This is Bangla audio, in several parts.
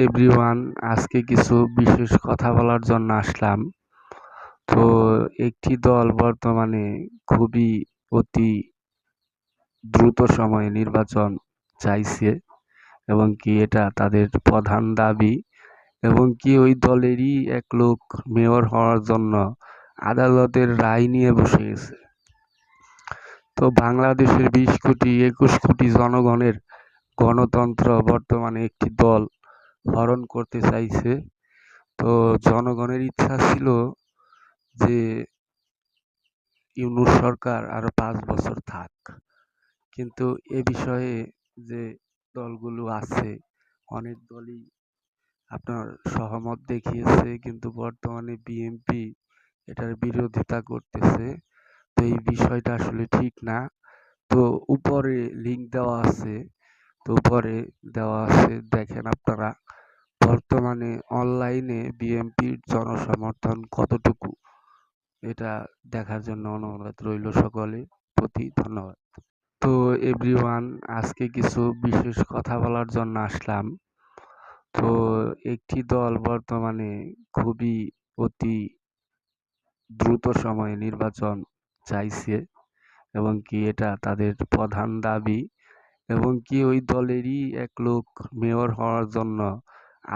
এভরিওয়ান, আজকে কিছু বিশেষ কথা বলার জন্য আসলাম। তো একটি দল বর্তমানে খুবই অতি দ্রুত সময়ে নির্বাচন চাইছে এবং কি এটা তাদের প্রধান দাবি এবং কি ওই দলেরই এক লোক মেয়র হওয়ার জন্য আদালতের রায় নিয়ে বসে গেছে। তো বাংলাদেশের 20 কোটি 21 কোটি জনগণের গণতন্ত্র বর্তমানে একটি দল হরণ করতে চাইছে। তো জনগণের ইচ্ছা ছিল যে ইউনূস সরকার আরো 5 বছর থাক, কিন্তু এ বিষয়ে যে দলগুলো আছে অনেক দলই আপনার সহমত দেখিয়েছে, কিন্তু বর্তমানে বিএনপি এটার বিরোধিতা করতেছে। তো এই বিষয়টা আসলে ঠিক না। তো উপরে লিংক দেওয়া আছে, দেখেন আপনারা। বর্তমানে অনলাইনে বিএনপির জনসমর্থন কতটুকু, এটা দেখার জন্য অনুরোধ রইল সকলের প্রতি। ধন্যবাদ। তো এভরিওয়ান, আজকে কিছু বিশেষ কথা বলার জন্য আসলাম। তো একটি দল বর্তমানে খুবই অতি দ্রুত সময়ে নির্বাচন চাইছে এবং কি এটা তাদের প্রধান দাবি এবং কি ওই দলেরই এক লোক মেয়র হওয়ার জন্য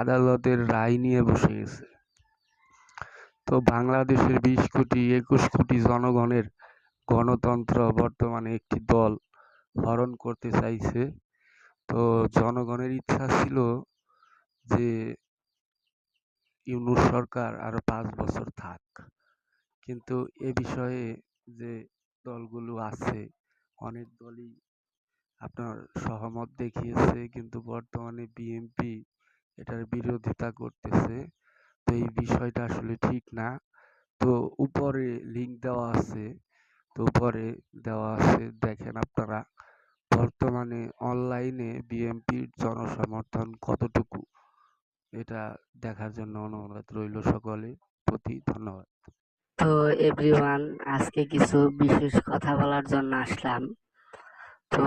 আদালতের রায় নিয়ে বসে গেছে। তো বাংলাদেশের 20 কোটি 21 কোটি জনগণের গণতন্ত্র বর্তমানে একটি দল হরণ করতে চাইছে। তো জনগণের ইচ্ছা ছিল যে ইউনূস সরকার আরো 5 বছর থাক, কিন্তু এ বিষয়ে যে দলগুলো আছে অনেক দলই আপনার সহমত দেখিয়েছে, কিন্তু বর্তমানে বিএনপি এটার বিরোধিতা করতেছে। তো এই বিষয়টা আসলে ঠিক না। তো উপরে লিংক দেওয়া আছে, দেখেন আপনারা। বর্তমানে অনলাইনে বিএনপির জনসমর্থন কতটুকু, এটা দেখার জন্য অনুরোধ রইল সকলের প্রতি। ধন্যবাদ। তো এভরিওয়ান, আজকে কিছু বিশেষ কথা বলার জন্য আসলাম। তো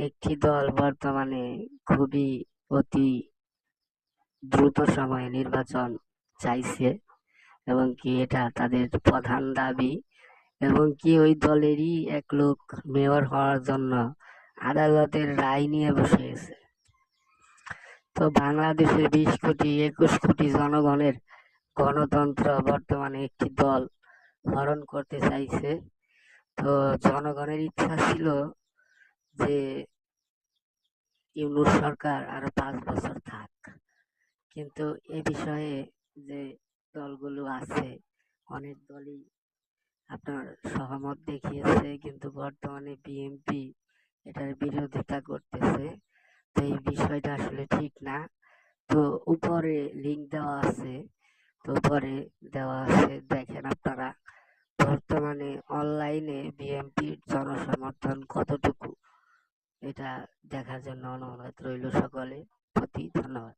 একটি দল বর্তমানে খুবই অতি দ্রুত সময়ে নির্বাচন চাইছে এবং কি এটা তাদের প্রধান দাবি এবং কি ওই দলেরই এক লোক মেয়র হওয়ার জন্য আদালতের রায় নিয়ে বসে গেছে। তো বাংলাদেশের 20 কোটি 21 কোটি জনগণের গণতন্ত্র বর্তমানে একটি দল হরণ করতে চাইছে। তো জনগণের ইচ্ছা ছিল যে ইউনূস সরকার আরো 5 বছর থাক, কিন্তু এ বিষয়ে যে দলগুলো আছে অনেক দলই আপনার সহমত দেখিয়েছে, কিন্তু বর্তমানে বিএনপি এটার বিরোধিতা করতেছে। তো এই বিষয়টা আসলে ঠিক না। তো উপরে লিংক দেওয়া আছে, দেখেন আপনারা। বর্তমানে অনলাইনে বিএনপির জনসমর্থন কতটুকু, এটা দেখার জন্য অনুরোধ রইল সকলের প্রতি। ধন্যবাদ।